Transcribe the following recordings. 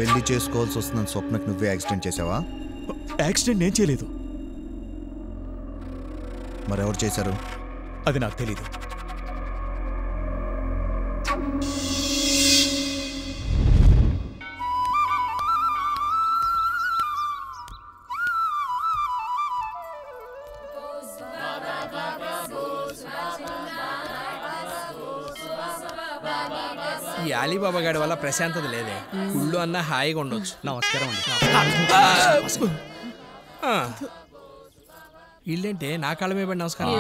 పెళ్లి చేసుకోవాల్సి వస్తున్న స్వప్నకు నువ్వే యాక్సిడెంట్ చేసావా? యాక్సిడెంట్ నేను చేయలేదు. మరెవరు చేశారు? అది నాకు తెలీదు. ఈ అలీబాబా గాడి వల్ల ప్రశాంతత లేదే. గుళ్ళు అన్నా హాయిగా ఉండొచ్చు. నమస్కారం అండి. ఇల్లేంటే నా కాళ్ళ మీద పడి నమస్కారం.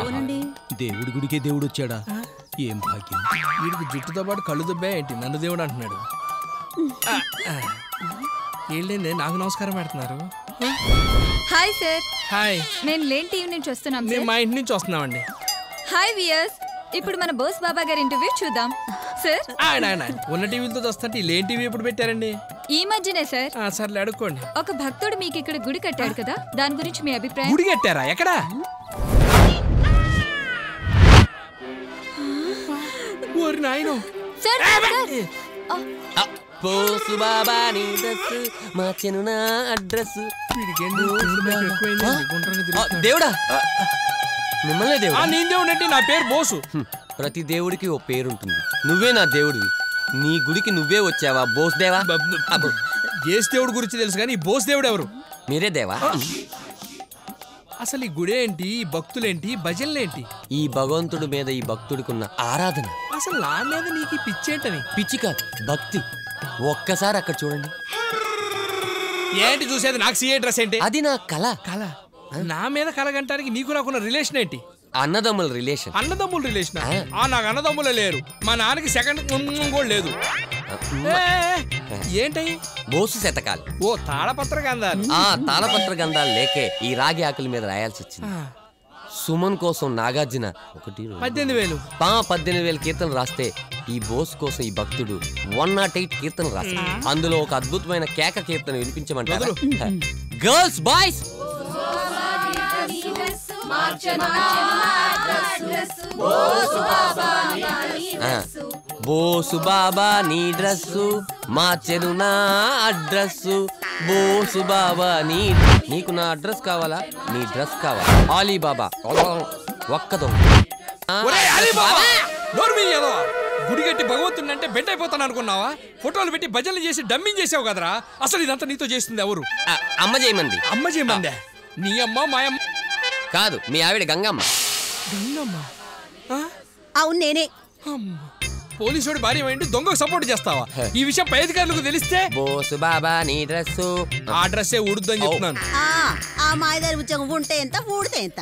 దేవుడి గుడికే దేవుడు వచ్చాడా? ఏం భాగ్యం. వీడికి జుట్టుతో పాటు కళ్ళు దుబ్బే ఏంటి నన్ను దేవుడు అంటున్నాడు. వీళ్ళేందే నాకు నమస్కారం పెడుతున్నారు. Hi sir. హాయ్. నేను లేన్ టీవీ నుంచి వస్తున్నాం. మేము మా ఇంటి నుంచి వస్తున్నామండి. Hi viewers. ఇప్పుడు మన బోస్ బాబా గారి ఇంటర్వ్యూ చూద్దాం. సార్ ఉన్న టీవీలతో వస్తుంటే లేని టీవీ ఎప్పుడు పెట్టారండి? ఈ మధ్యనే సార్. సర్లే అడుక్కోండి. ఒక భక్తుడు మీకు ఇక్కడ గుడి కట్టాడు కదా, దాని గురించి మీ అభిప్రాయం? గుడి కట్టారా? ఎక్కడ? ఓరి నాయనో. సార్ బోసు బాబా నీ డ్రెస్ మార్చెను నా అడ్రస్. దేవుడా మిమ్మల్ని దేవుడా? నేను దేవుడు అంటే నా పేరు బోసు. ప్రతి దేవుడికి ఓ పేరుంటుంది. నువ్వే నా దేవుడివి. నీ గుడికి నువ్వే వచ్చావా బోస్ దేవా? ఏసు దేవుడి గురించి తెలుసు కానీ బోస్ దేవుడు ఎవరు? మీరే దేవా. అసలు ఈ గుడి ఏంటి, ఈ భక్తులేంటి, భజనలేంటి? ఈ భగవంతుడి మీద ఈ భక్తుడికున్న ఆరాధన. అసలు నా మీద నీకు పిచ్చేంటని? పిచ్చి కాదు, భక్తి. ఒక్కసారి అక్కడ చూడండి. ఏంటి చూసేది? నాకు సీఏ డ్రెస్ ఏంటి? అది నా కళ. కళ? నా మీద కలగంటానికి నీకు నాకున్న రిలేషన్ ఏంటి? అన్నదమ్ముల రిలేషన్. అన్నదమ్ముల రిలేషన్? నాకు అన్నదమ్ములే లేరు. మా నాన్నకి సెకండ్ కూడా లేదు. ఏంటయి? బోసు శతకాలు. ఓ తాళపత్ర గంధాలు. తాళపత్ర గంధాలు లేకే ఈ రాగి ఆకుల మీద రాయాల్సి వచ్చింది. సుమన్ కోసం నాగార్జున 18,000 18,000 కీర్తనలు రాస్తే ఈ బోస్ కోసం ఈ భక్తుడు 108 కీర్తనలు రాస్తాడు. అందులో ఒక అద్భుతమైన కేక కీర్తన వినిపించమంటారు. గర్ల్స్ బాయ్స్, బోసు బాబా నీ డ్రెస్సు మార్చెను నా అడ్రస్సు. బోసు బాబా నీకు నా అడ్రస్ కావాలా? నీ డ్రెస్ కావాలా? అలీబాబా ఒక్క దొంగ. గుడి కట్టి భగవంతుని అంటే బెడ్ అయిపోతాను అనుకున్నావా? ఫోటోలు పెట్టి భజనలు చేసి డమ్మింగ్ చేసావు కదరా. అసలు ఇదంతా నీతో చేస్తుంది ఎవరు? అమ్మ చేయమంది. అమ్మ చేయమందే? నీ అమ్మ మాయమ్మ కాదు, మీ ఆవిడ గంగమ్మ. గంగమ్మ? అవును నేనే. పోలీసుడి భార్య ఏంటి దొంగకు సపోర్ట్ చేస్తావా? ఈ విషయం పై అధికారులకు తెలిస్తే బోసు బాబా నీ డ్రెస్ ఆ డ్రెస్సే ఊడుద్దని చెప్తున్నాను. ఆ మాయదారి ఉద్యోగం ఉంటే ఎంత ఊడితే ఎంత.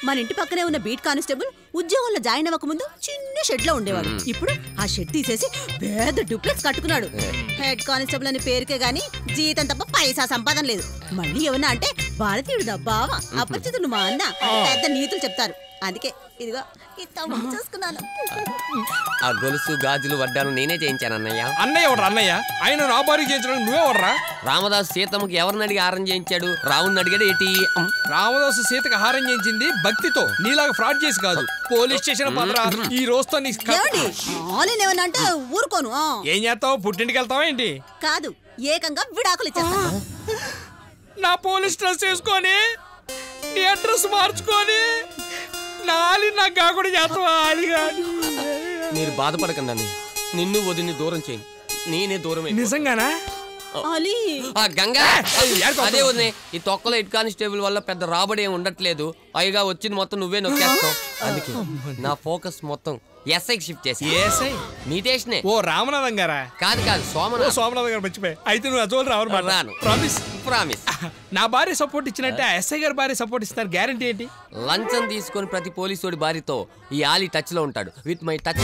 మన ఇంటి పక్కనే ఉన్న బీట్ కానిస్టేబుల్ ఉద్యోగంలో జాయిన్ అవ్వక ముందు చిన్న షెడ్ లో ఉండేవాడు. ఇప్పుడు ఆ షెడ్ తీసేసి పెద్ద డూప్లెక్స్ కట్టుకున్నాడు. హెడ్ కానిస్టేబుల్ అని పేరుకే గాని జీతం తప్ప పైసా సంపాదన లేదు. మళ్ళీ ఏమన్నా అంటే భారతీయుడు బావ అపరిచితుడు మా అన్న పెద్ద నీతులు చెప్తారు. అందుకే ఇదిగో చూసుకున్నాను. ఆ గొలుసు గాజులు వడ్డాను నేనే చేయించాను అన్నయ్య. అన్నయ్య ఎవరు? అన్నయ్య ఆయన నా భార్య చేయించడానికి నువ్వే వర్రా? రామదాసు సీతమ్మకి ఎవరిని అడిగి హారం చేయించాడు? రావుని అడిగాడు ఏంటి? రామదాసు సీతకి హారం చేయించింది భక్తితో, నీలాగా ఫ్రాడ్ చేసి కాదు. పోలీస్ స్టేషన్ పదరా ఈ రోజుతో. అంటే ఊరుకోను. ఏం చేస్తావు? పుట్టింటికి వెళ్తావా ఏంటి? కాదు, ఏకంగా విడాకులు ఇచ్చేస్తాను. నా పోలీస్ డ్రెస్ వేసుకొని నీ అడ్రస్ మార్చుకొని నాలి నాకు కాకుండా చేస్తావా? మీరు బాధపడకండి అన్నయ్య, నిన్ను వదిని దూరం చేయను, నేనే దూరం. నిజంగానా? గంగా అదే వదినే, ఈ తొక్కలో హెడ్ కానిస్టేబుల్ వల్ల పెద్ద రాబడి ఏమి ఉండట్లేదు. పైగా వచ్చింది మొత్తం నువ్వే నొక్కేస్తావు. అందుకే నా ఫోకస్ మొత్తం ఎస్ఐకి షిఫ్ట్ చేసి. మీ స్టేషనే. ఓ రామనాథం గారా? కాదు కాదు, సోమనాథం గారు మర్చిపోయి. అయితే నువ్వు అజోలు రాను. ప్రామిస్. నా భార్య సపోర్ట్ ఇచ్చినట్టే ఎస్ఐ గారి భార్య సపోర్ట్ ఇస్తారు. గ్యారంటీ ఏంటి? లంచం తీసుకొని ప్రతి పోలీసుడి భార్యతో ఈ ఆలి టచ్ లో ఉంటాడు. With my touch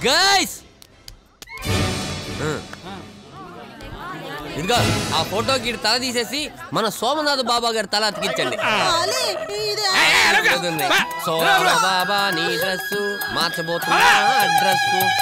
guys. ఇదిగో ఆ ఫోటోకి తల తీసేసి మన సోమనాథ్ బాబా గారి తల అతికించండి. సోమనాథ్ బాబా నీ డ్రెస్ మార్చబోతున్నా అడ్రస్.